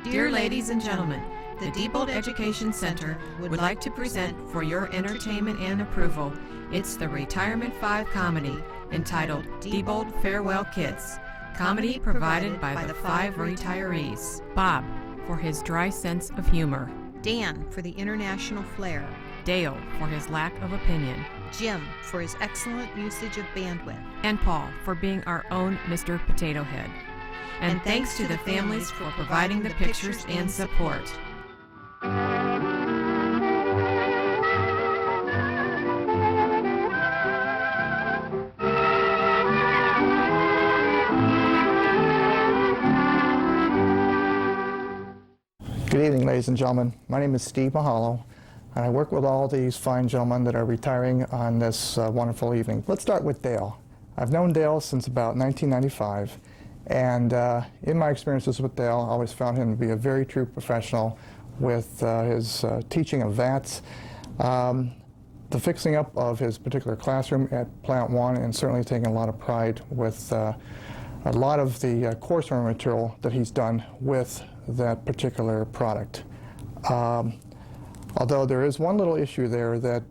Dear ladies and gentlemen, the Diebold Education Center would like to present for your entertainment and approval, it's the Retirement 5 comedy entitled Diebold Farewell Kids. Comedy provided by the 5 retirees. Bob, for his dry sense of humor. Dan, for the international flair. Dale, for his lack of opinion. Jim, for his excellent usage of bandwidth. And Paul, for being our own Mr. Potato Head. And thanks to the families for providing the pictures and support. Good evening, ladies and gentlemen. My name is Steve Mahalo, and I work with all these fine gentlemen that are retiring on this wonderful evening. Let's start with Dale. I've known Dale since about 1995, and in my experiences with Dale, I always found him to be a very true professional with his teaching of VATs, the fixing up of his particular classroom at Plant 1, and certainly taking a lot of pride with a lot of the courseware material that he's done with that particular product. Although there is one little issue there that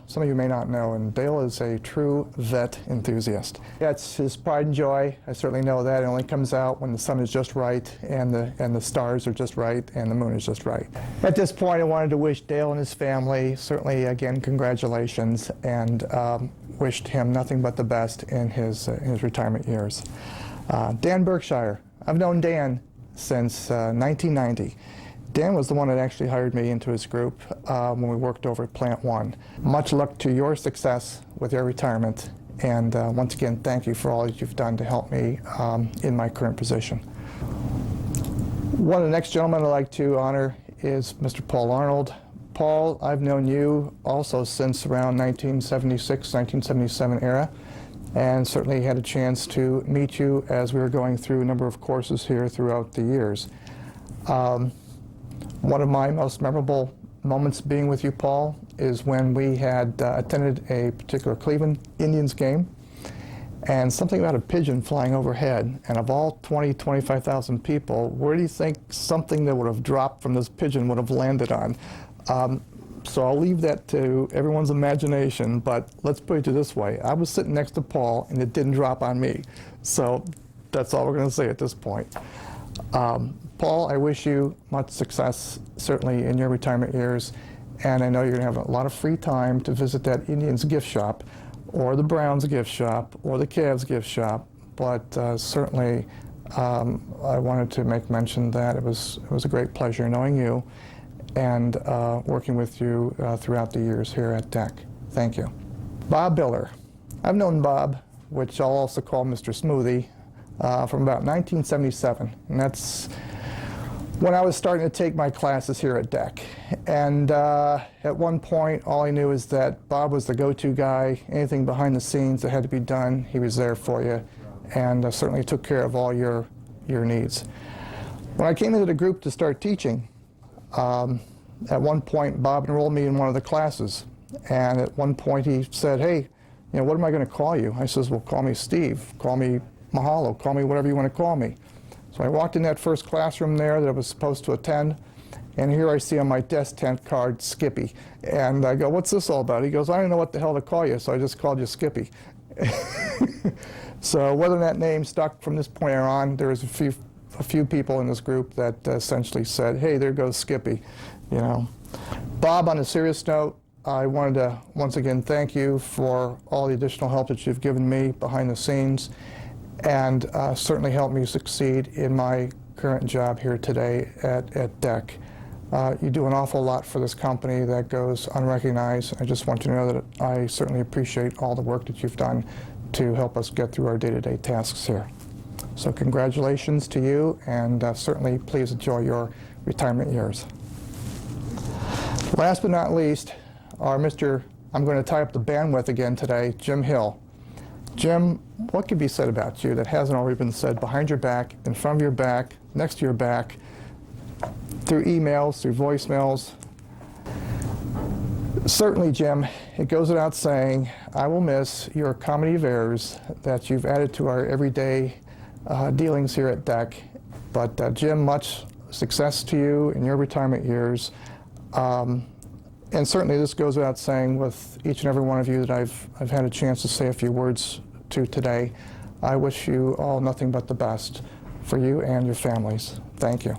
some of you may not know, and Dale is a true vet enthusiast. That's his pride and joy. I certainly know that. It only comes out when the sun is just right, and the stars are just right, and the moon is just right. At this point, I wanted to wish Dale and his family, certainly again, congratulations, and wished him nothing but the best in his retirement years. Dan Berkshire. I've known Dan since 1990. Dan was the one that actually hired me into his group when we worked over at Plant 1. Much luck to your success with your retirement, and once again, thank you for all that you've done to help me in my current position. One of the next gentlemen I'd like to honor is Mr. Paul Arnold. Paul, I've known you also since around 1976, 1977 era, and certainly had a chance to meet you as we were going through a number of courses here throughout the years. One of my most memorable moments being with you, Paul, is when we had attended a particular Cleveland Indians game, and something about a pigeon flying overhead, and of all 25,000 people, where do you think something that would have dropped from this pigeon would have landed on? So I'll leave that to everyone's imagination, but let's put it this way. I was sitting next to Paul, and it didn't drop on me. So that's all we're going to say at this point. Paul, I wish you much success, certainly in your retirement years, and I know you're going to have a lot of free time to visit that Indians gift shop, or the Browns gift shop, or the Cavs gift shop, but certainly I wanted to make mention that it was a great pleasure knowing you and working with you throughout the years here at DEC. Thank you. Bob Biller. I've known Bob, which I'll also call Mr. Smoothie, from about 1977, and that's when I was starting to take my classes here at DEC. And at one point, all I knew is that Bob was the go-to guy. Anything behind the scenes that had to be done, he was there for you, and certainly took care of all your needs. When I came into the group to start teaching, at one point, Bob enrolled me in one of the classes, and at one point he said, "Hey, what am I going to call you?" I says, "Well, call me Steve, call me Mahalo, call me whatever you want to call me." So I walked in that first classroom there that I was supposed to attend, and here I see on my desk tent card, Skippy. And I go, "What's this all about?" He goes, "I don't know what the hell to call you, so I just called you Skippy." So whether that name stuck from this point on, there was a few people in this group that essentially said, "Hey, there goes Skippy." Bob, on a serious note, I wanted to once again thank you for all the additional help that you've given me behind the scenes, and certainly helped me succeed in my current job here today at DEC. You do an awful lot for this company that goes unrecognized. I just want you to know that I certainly appreciate all the work that you've done to help us get through our day-to-day tasks here. So congratulations to you, and certainly please enjoy your retirement years. Last but not least, our Mr. I'm going to tie up the bandwidth again today, Jim Hill. Jim, what could be said about you that hasn't already been said behind your back, in front of your back, next to your back, through emails, through voicemails? Certainly, Jim, it goes without saying, I will miss your comedy of errors that you've added to our everyday dealings here at DEC. But Jim, much success to you in your retirement years. And certainly this goes without saying with each and every one of you that I've had a chance to say a few words to today. I wish you all nothing but the best for you and your families. Thank you.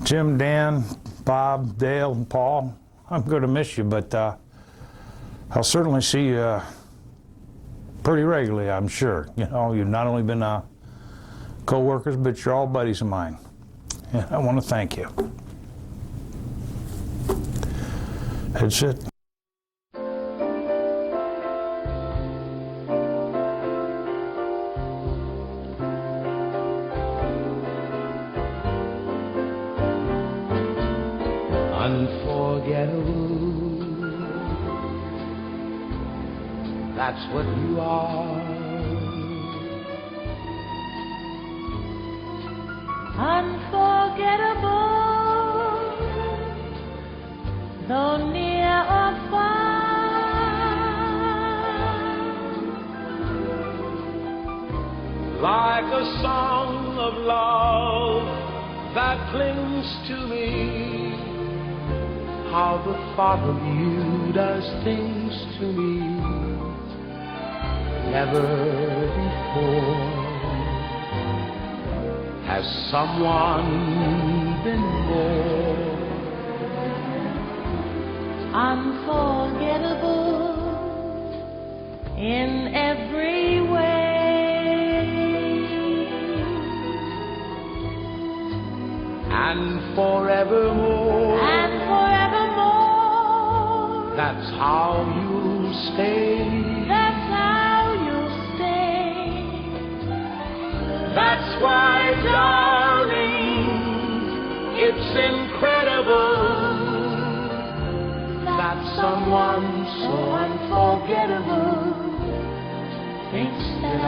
Jim, Dan, Bob, Dale, and Paul, I'm going to miss you, but I'll certainly see you pretty regularly, I'm sure. You know, you've not only been co-workers, but you're all buddies of mine. And I want to thank you. That's it. Unforgettable, that's what you are. Unforgettable, though near or far. Like a song of love that clings to me, how the thought of you does things to me. Never before has someone been more Unforgettable in every way, and forevermore. and forevermore. That's how you'll stay. That's how you'll stay. That's why, darling, it's incredible that someone so unforgettable Thinks that I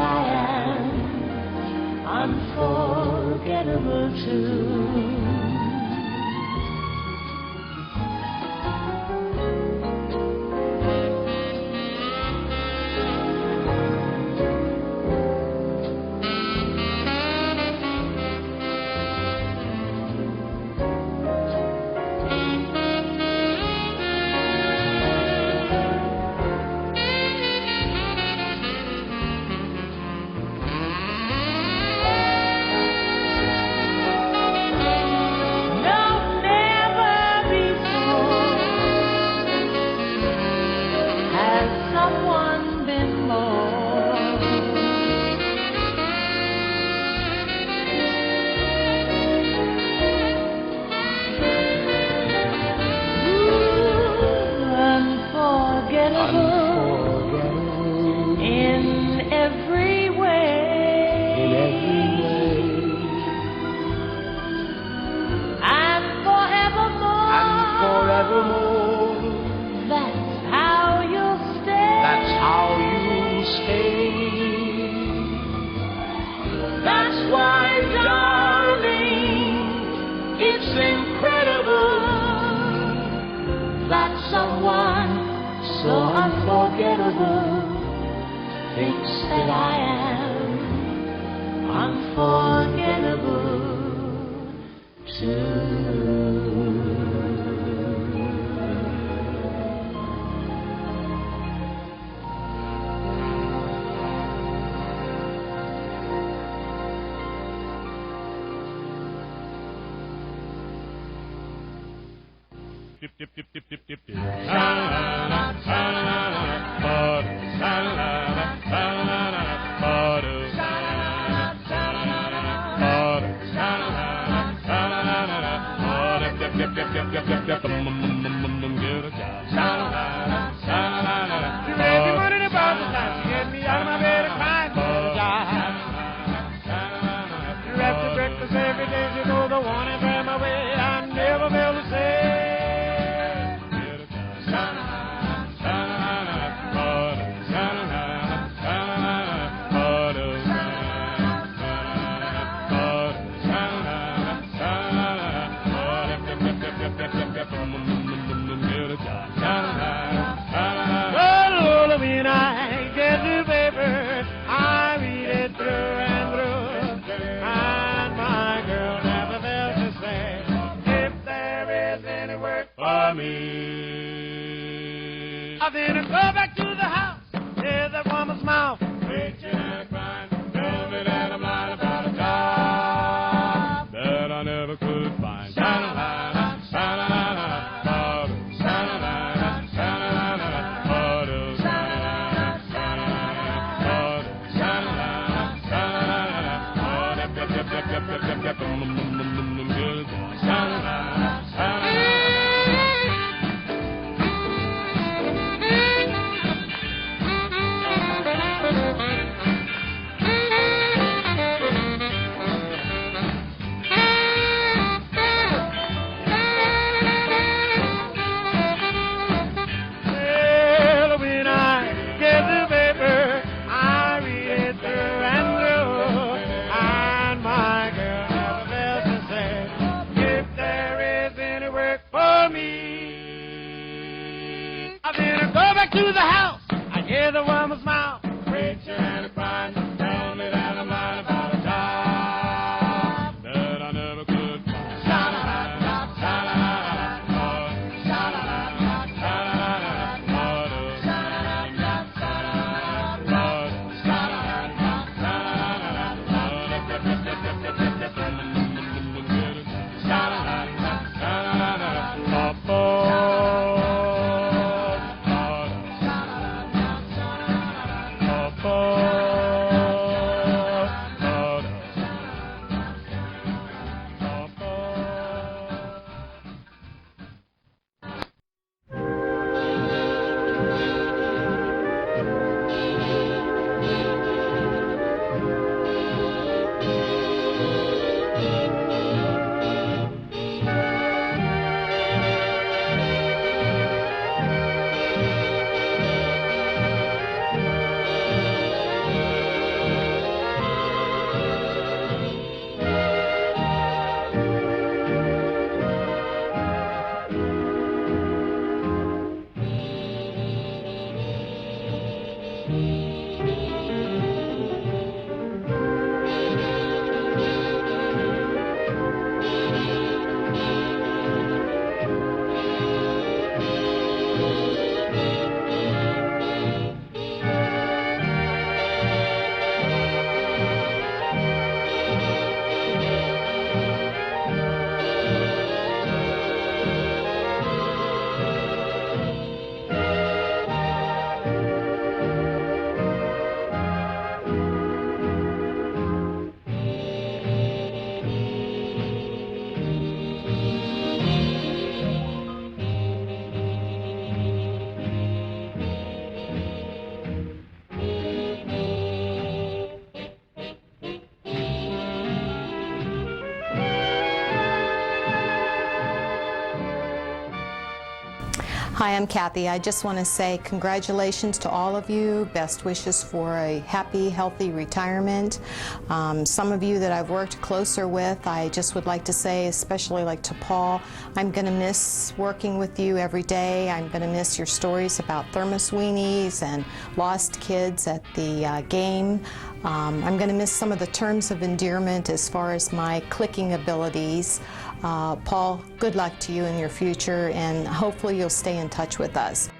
am unforgettable too. Thinks that I am unforgettable too. Dip, dip, dip, dip, dip, dip, dip. Sha-la-la, sha-la-la, ba-do, sha-la-la, sha-la-la, ba-do, sha-la-la, sha-la-la, ba-do, sha-la-la, sha-la-la, ba-do, dip, dip, dip, dip, dip, dip, dip, get a job. Sha-la-la, sha-la-la, you raise your money to buy the time. You get me out of my bed at night, get a job. You have to breakfast every day, you know the one and ran my way. I never felt the same. me. Then I go back to the house, hear that woman's mouth, preaching and crying, tell me that I'm lying about a job that I never could find. Sha-la-la-la, sha-la-la-la, ba-do, sha-la-la-la, sha-la-la-la, ba-do, sha-la-la-la, sha-la-la-la, ba-do, sha-la-la-la, sha-la-la-la, ba-do, yep, sha-la-la-la, sha-la-la-la. To the house, I hear the woman's mouth, preaching and crying, tell me that I'm lying about a job that I never could find. Sha-la-la-la, sha-la-la-la, sha-la-la-la, sha-la-la-la, sha-la-la-la, Hi, I'm Kathy. I just want to say congratulations to all of you. Best wishes for a happy, healthy retirement. Some of you that I've worked closer with, I just would like to say, especially like to Paul, I'm going to miss working with you every day. I'm going to miss your stories about thermos weenies and lost kids at the game. I'm going to miss some of the terms of endearment as far as my clicking abilities. Paul, good luck to you in your future, and hopefully you'll stay in touch with us.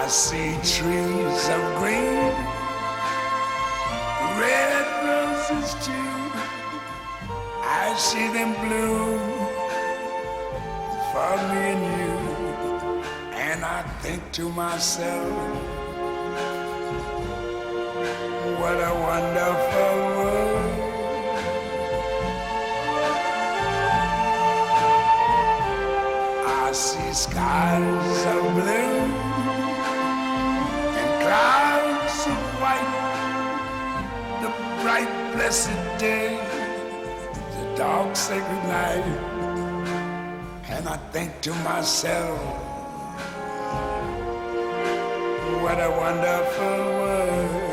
I see trees of green, red roses too. I see them bloom for me and you. And I think to myself, what a wonderful world. I see skies of blue and clouds of white, the bright blessed day, the dark sacred night. And I think to myself, what a wonderful world.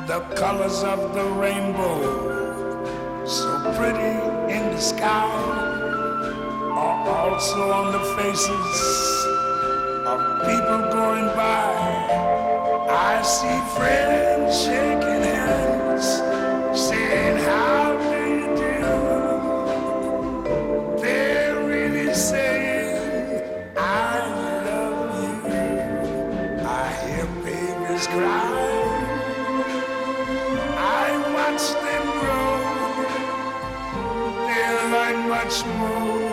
The colors of the rainbow, so pretty in the sky, are also on the faces of people going by. I see friends shaking hands, saying, how do you do? They're really saying, I love you. I hear babies cry, I watch them grow. They'll learn much more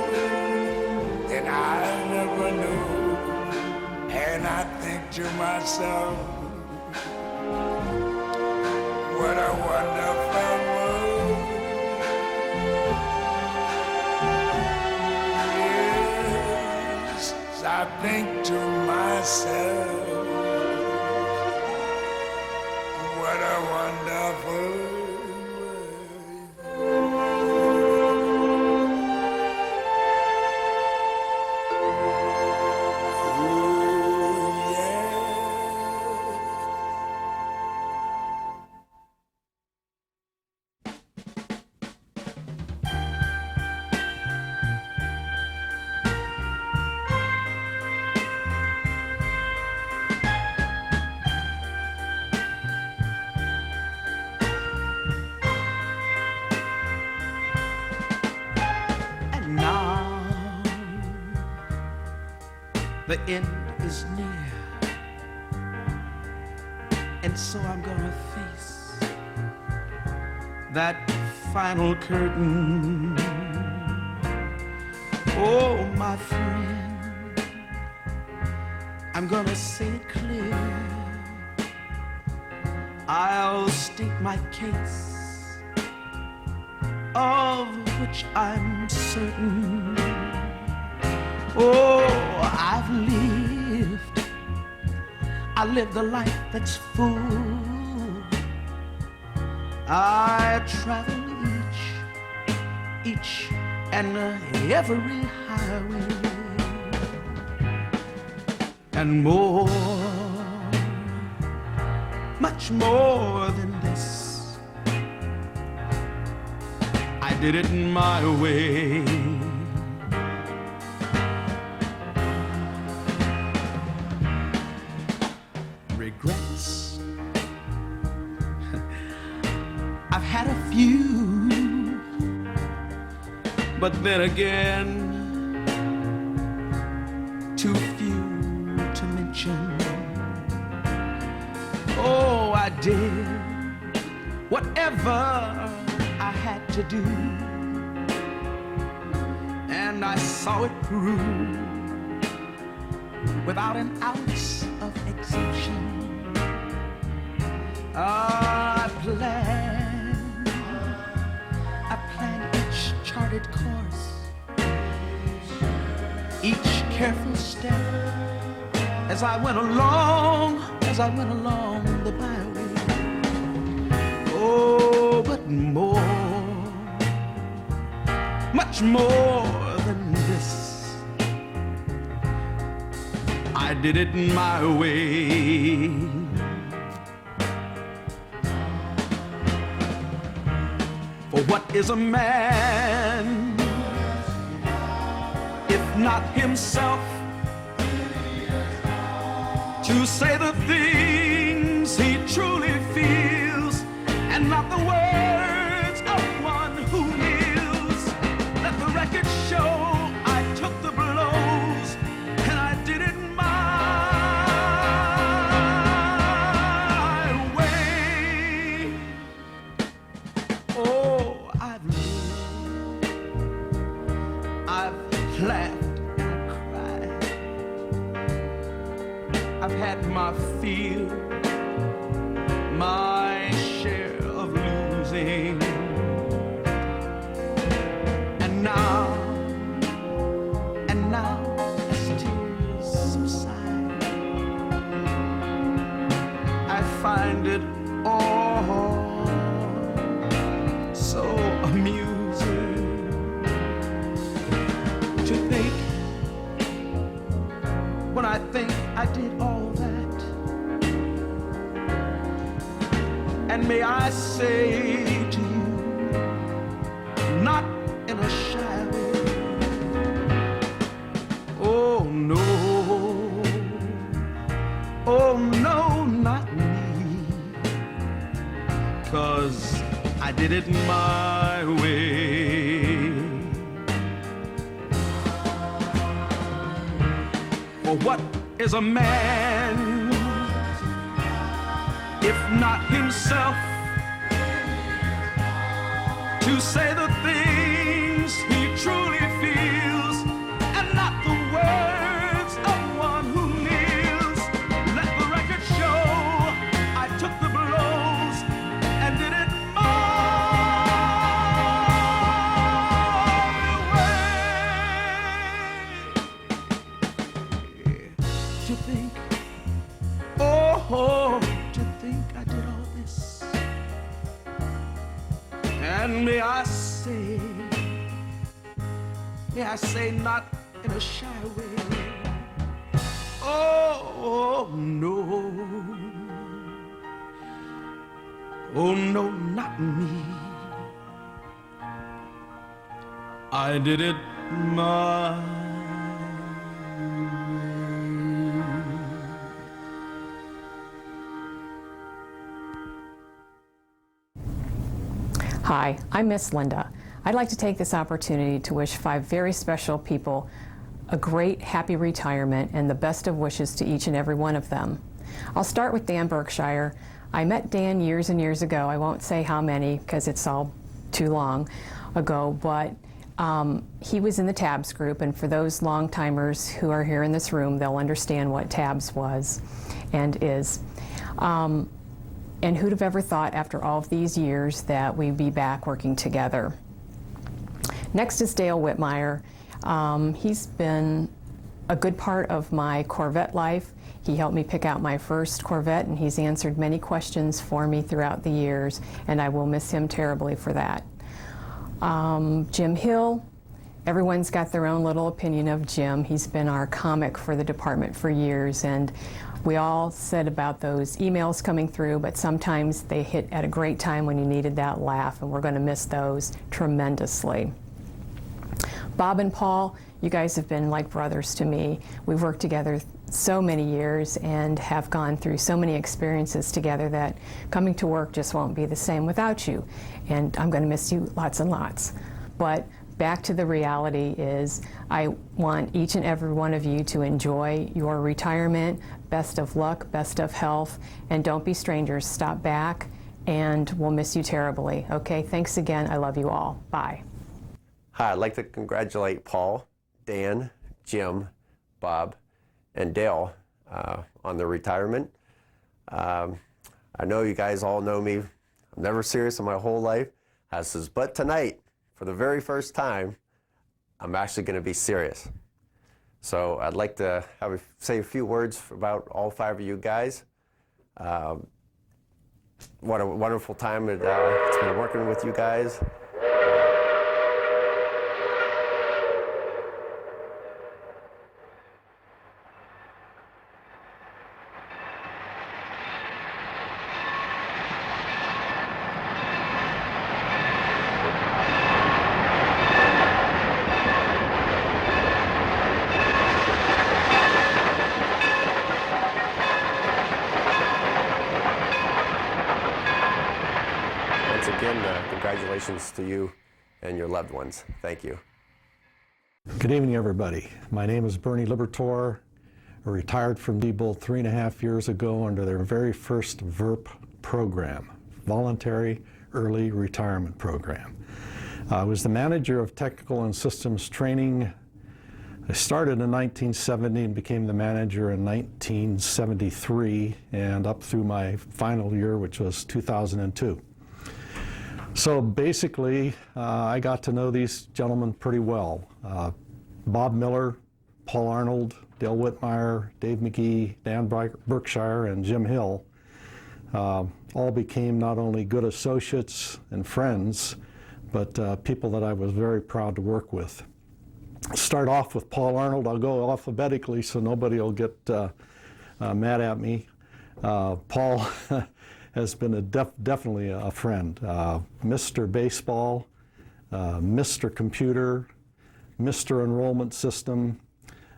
than I never knew. And I think to myself, what a wonderful world. Yes, I think to myself, what a wonderful world. Oh, yeah. And now the end is near, and so I'm gonna face that final curtain. Oh, my friend, I'm gonna say it clear. I'll state my case, of which I'm certain. Oh, I lived a life that's full. I traveled each and every highway, and more, much more than this. I did it my way. Regrets, I've had a few, but then again, too few to mention. Oh, I did whatever I had to do, and I saw it through without an ounce of exemption. I planned each charted course, each careful step as I went along the byway. Oh, but more, much more than this, I did it my way. For what is a man if not himself, to say the things he truly feels, and not the words of one who kneels? Let the record show had my fill, my share of losing. And now, as tears subside, I find it all so amusing to think, when I think I did all that, and may I say to you, not in a shy way, oh no, not me, 'cause I did it my way. For what is a man if not himself, to say the things he truly feels and not the words of one who kneels? Let the record show I took the blows and did it my way. To think, oh, to think I did all this, and may I say not in a shy way, oh no, not me. I did it my way. Hi, I'm Miss Linda. I'd like to take this opportunity to wish 5 very special people a great, happy retirement and the best of wishes to each and every one of them. I'll start with Dan Berkshire. I met Dan years and years ago. I won't say how many because it's all too long ago, but he was in the TABS group, and for those long-timers who are here in this room, they'll understand what TABS was and is. And who'd have ever thought after all of these years that we'd be back working together. Next is Dale Whitmire. He's been a good part of my Corvette life. He helped me pick out my first Corvette, and he's answered many questions for me throughout the years, and I will miss him terribly for that. Jim Hill, everyone's got their own little opinion of Jim. He's been our comic for the department for years, and we all said about those emails coming through, but sometimes they hit at a great time when you needed that laugh, and we're going to miss those tremendously. Bob and Paul, you guys have been like brothers to me. We've worked together so many years and have gone through so many experiences together that coming to work just won't be the same without you. And I'm going to miss you lots and lots. But back to the reality is I want each and every one of you to enjoy your retirement. Best of luck, best of health, and don't be strangers. Stop back, and we'll miss you terribly. Okay, thanks again. I love you all. Bye. Hi, I'd like to congratulate Paul, Dan, Jim, Bob, and Dale on their retirement. I know you guys all know me. I'm never serious in my whole life. But tonight, for the very first time, I'm actually going to be serious. So I'd like to say a few words about all 5 of you guys. What a wonderful time it's been working with you guys. Congratulations to you and your loved ones. Thank you. Good evening, everybody. My name is Bernie Libertore. I retired from Diebold 3.5 years ago under their very first VERP program, Voluntary Early Retirement Program. I was the manager of Technical and Systems Training I started in 1970 and became the manager in 1973 and up through my final year, which was 2002. So basically, I got to know these gentlemen pretty well. Bob Miller, Paul Arnold, Dale Whitmire, Dave McGee, Dan Berkshire, and Jim Hill all became not only good associates and friends, but people that I was very proud to work with. Start off with Paul Arnold. I'll go alphabetically so nobody will get mad at me. Paul has been definitely a friend. Mr. Baseball, Mr. Computer, Mr. Enrollment System,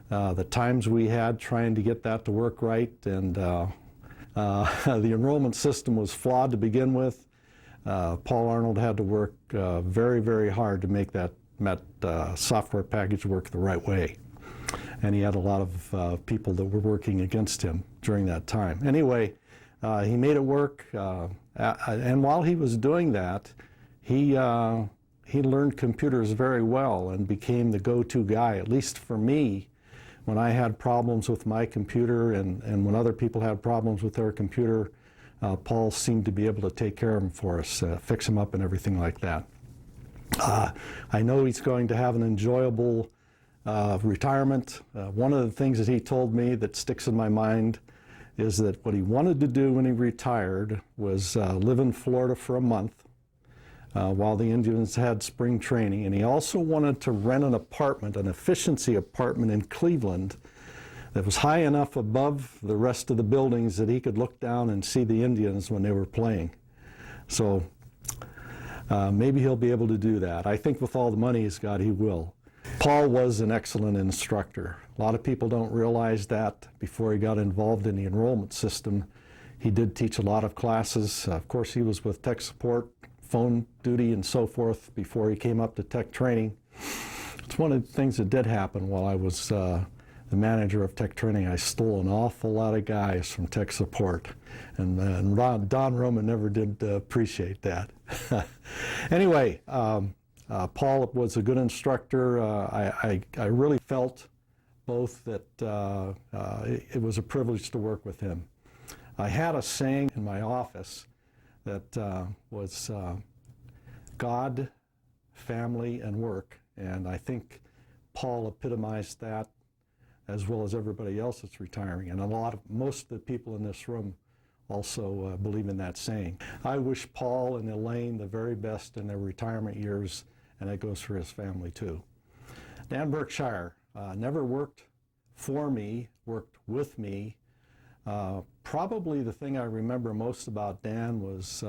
the times we had trying to get that to work right, and the enrollment system was flawed to begin with. Paul Arnold had to work very, very hard to make that software package work the right way. And he had a lot of people that were working against him during that time. Anyway, he made it work, and while he was doing that, he learned computers very well and became the go-to guy, at least for me, when I had problems with my computer and when other people had problems with their computer. Paul seemed to be able to take care of them for us, fix them up and everything like that. I know he's going to have an enjoyable retirement. One of the things that he told me that sticks in my mind is that what he wanted to do when he retired was live in Florida for a month while the Indians had spring training, and he also wanted to rent an apartment, an efficiency apartment in Cleveland that was high enough above the rest of the buildings that he could look down and see the Indians when they were playing. So maybe he'll be able to do that. I think with all the money he's got, he will. Paul was an excellent instructor. A lot of people don't realize that. Before he got involved in the enrollment system, he did teach a lot of classes. Of course, he was with tech support, phone duty, and so forth before he came up to tech training. It's one of the things that did happen while I was the manager of tech training. I stole an awful lot of guys from tech support, and Don Roman never did appreciate that. Anyway, Paul was a good instructor. I really felt both that it was a privilege to work with him. I had a saying in my office that was God, family, and work, and I think Paul epitomized that as well as everybody else that's retiring, and most of the people in this room also believe in that saying. I wish Paul and Elaine the very best in their retirement years, and that goes for his family too. Dan Berkshire never worked for me, worked with me. Probably the thing I remember most about Dan was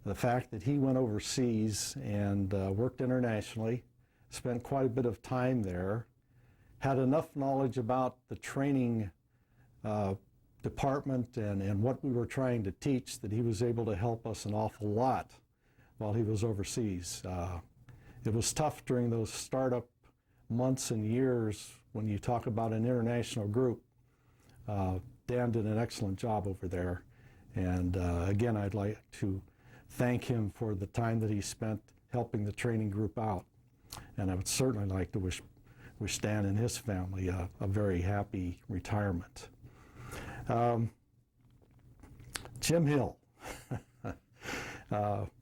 the fact that he went overseas and worked internationally, spent quite a bit of time there, had enough knowledge about the training department and what we were trying to teach that he was able to help us an awful lot while he was overseas. It was tough during those startup months and years when you talk about an international group. Dan did an excellent job over there, and again, I'd like to thank him for the time that he spent helping the training group out, and I would certainly like to wish Dan and his family a very happy retirement. Jim Hill.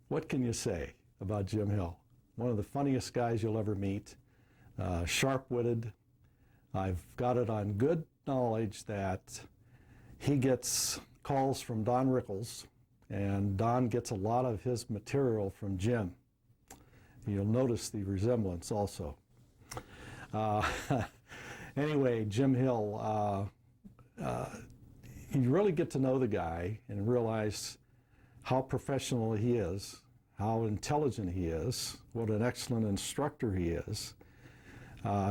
What can you say about Jim Hill? One of the funniest guys you'll ever meet, sharp-witted. I've got it on good knowledge that he gets calls from Don Rickles, and Don gets a lot of his material from Jim. You'll notice the resemblance also. Anyway, Jim Hill, you really get to know the guy and realize how professional he is, how intelligent he is, what an excellent instructor he is.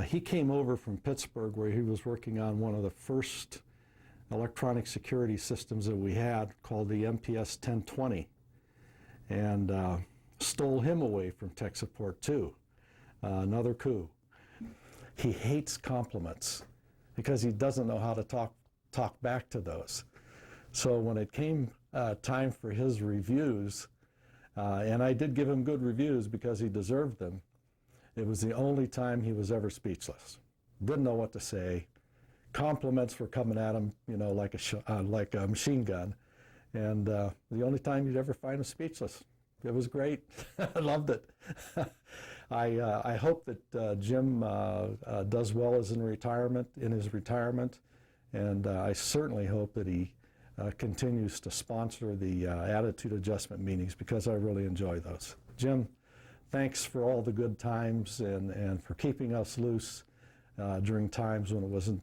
He came over from Pittsburgh, where he was working on one of the first electronic security systems that we had, called the MPS 1020, and stole him away from tech support too. Another coup. He hates compliments because he doesn't know how to talk back to those. So when it came time for his reviews, and I did give him good reviews because he deserved them, it was the only time he was ever speechless. didn't know what to say. Compliments were coming at him, you know, like a machine gun. And the only time you'd ever find him speechless. It was great. I loved it. I hope that Jim does well in his retirement, and I certainly hope that he continues to sponsor the attitude adjustment meetings, because I really enjoy those. Jim, thanks for all the good times and for keeping us loose during times when it wasn't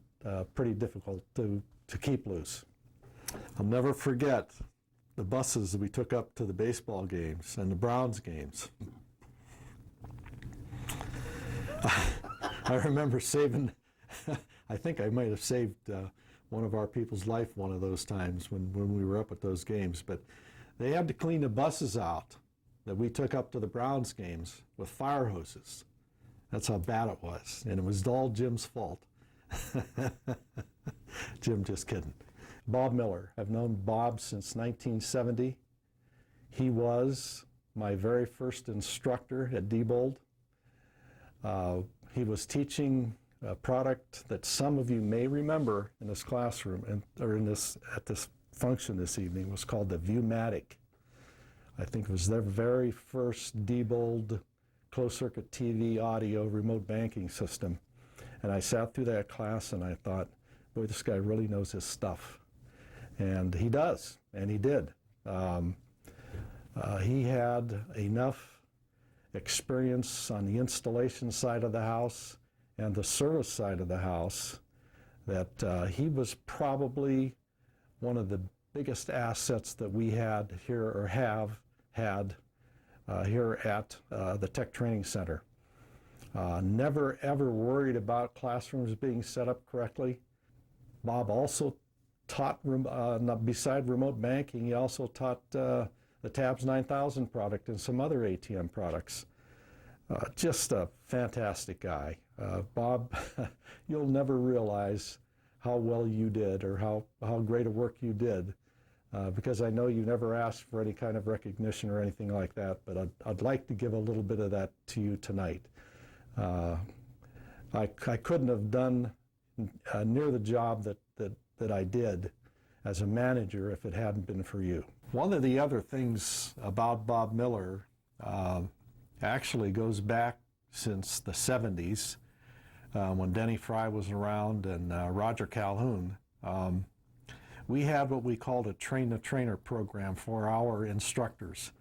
pretty difficult to keep loose. I'll never forget the buses that we took up to the baseball games and the Browns games. I remember saving, I think I might have saved one of our people's life one of those times when we were up at those games, but they had to clean the buses out that we took up to the Browns games with fire hoses. That's how bad it was, and it was all Jim's fault. Jim, just kidding. Bob Miller. I've known Bob since 1970. He was my very first instructor at Diebold. He was teaching a product that some of you may remember in this classroom or at this function this evening. It was called the Viewmatic. I think it was their very first Diebold closed-circuit TV audio remote banking system. And I sat through that class and I thought, boy, this guy really knows his stuff. And he does, and he did. He had enough experience on the installation side of the house and the service side of the house that he was probably one of the biggest assets that we had here, or have had here at the Tech Training Center. Never ever worried about classrooms being set up correctly. Bob also taught, beside remote banking, he also taught the TABS 9000 product and some other ATM products. Just a fantastic guy. Bob, you'll never realize how well you did or how great a work you did, because I know you never asked for any kind of recognition or anything like that, but I'd like to give a little bit of that to you tonight. I couldn't have done near the job that I did as a manager if it hadn't been for you. One of the other things about Bob Miller actually goes back since the 70s when Denny Fry was around and Roger Calhoun. We had what we called a train-the-trainer program for our instructors.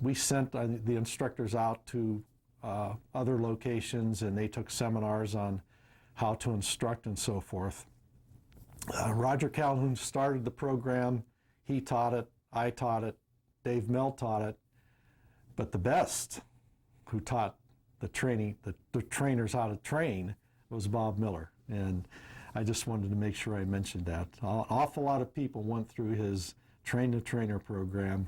We sent the instructors out to other locations, and they took seminars on how to instruct and so forth. Roger Calhoun started the program. He taught it, I taught it, Dave Mell taught it, but the best who taught the trainers how to train was Bob Miller, and I just wanted to make sure I mentioned that. An awful lot of people went through his train-the-trainer program.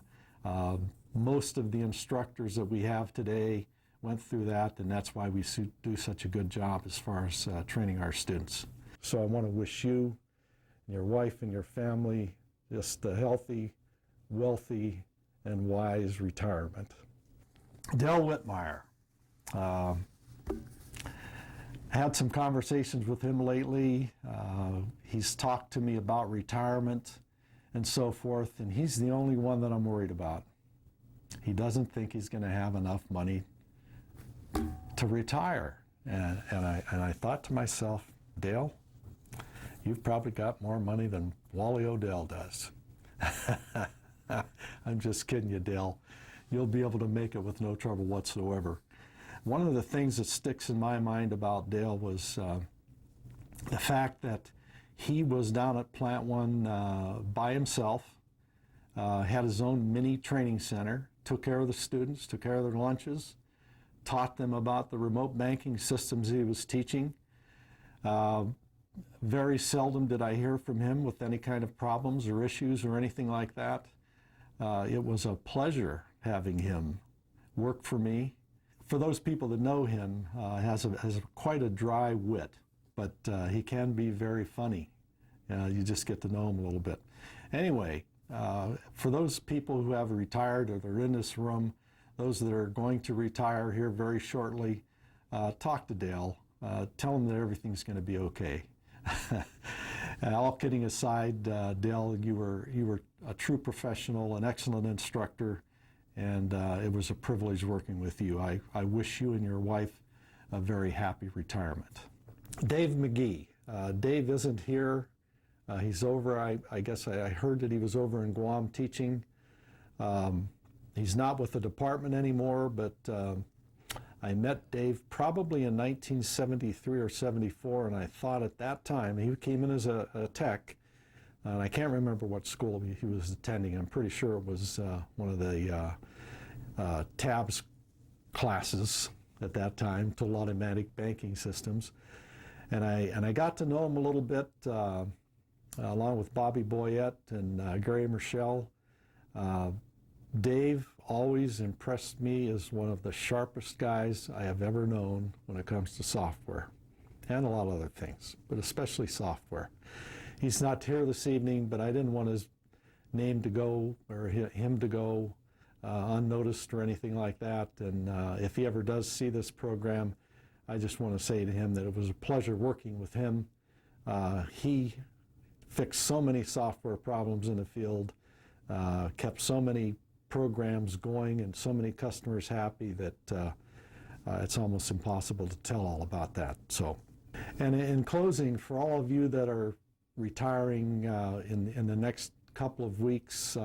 Most of the instructors that we have today went through that, and that's why we do such a good job as far as training our students. So I want to wish you and your wife and your family just a healthy, wealthy, and wise retirement. Dell Whitmire. Had some conversations with him lately. He's talked to me about retirement and so forth, and he's the only one that I'm worried about. He doesn't think he's going to have enough money to retire. And I thought to myself, Dale, you've probably got more money than Wally Odell does. I'm just kidding you, Dale. You'll be able to make it with no trouble whatsoever. One of the things that sticks in my mind about Dale was the fact that he was down at Plant 1 by himself, had his own mini training center, took care of the students, took care of their lunches, taught them about the remote banking systems he was teaching. Very seldom did I hear from him with any kind of problems or issues or anything like that. It was a pleasure having him work for me. For those people that know him, has quite a dry wit, but he can be very funny. You just get to know him a little bit. Anyway, for those people who have retired or they're in this room, those that are going to retire here very shortly, talk to Dale. tell him that everything's going to be okay. All kidding aside, Dale, you were a true professional, an excellent instructor, and it was a privilege working with you. I wish you and your wife a very happy retirement. Dave McGee. Dave isn't here. He's over, I guess I heard that he was over in Guam teaching. He's not with the department anymore, but I met Dave probably in 1973 or 74, and I thought at that time, he came in as a tech, and I can't remember what school he was attending. I'm pretty sure it was one of the TABS classes at that time, Total Automatic Banking Systems. And I got to know him a little bit, along with Bobby Boyette and Gary Michelle. Dave always impressed me as one of the sharpest guys I have ever known when it comes to software, and a lot of other things, but especially software. He's not here this evening, but I didn't want his name to go, or him to go unnoticed or anything like that. And if he ever does see this program, I just want to say to him that it was a pleasure working with him. He fixed so many software problems in the field, kept so many programs going and so many customers happy that it's almost impossible to tell all about that. So, and in closing, for all of you that are retiring in the next couple of weeks,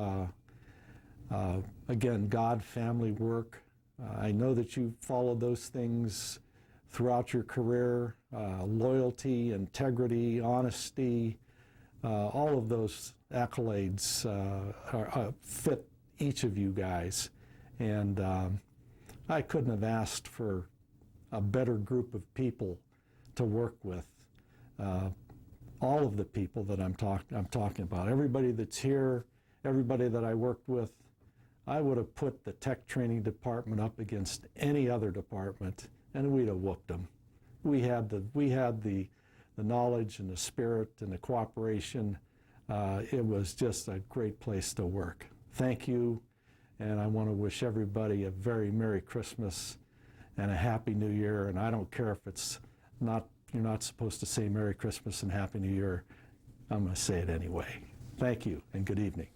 again, God, family, work. I know that you followed those things throughout your career, loyalty, integrity, honesty, all of those accolades fit each of you guys. And I couldn't have asked for a better group of people to work with. All of the people that I'm talking about, everybody that's here, everybody that I worked with, I would have put the tech training department up against any other department, and we'd have whooped them. We had the knowledge and the spirit and the cooperation. It was just a great place to work. Thank you, and I want to wish everybody a very Merry Christmas and a Happy New Year. And I don't care if it's not, you're not supposed to say Merry Christmas and Happy New Year. I'm going to say it anyway. Thank you, and good evening.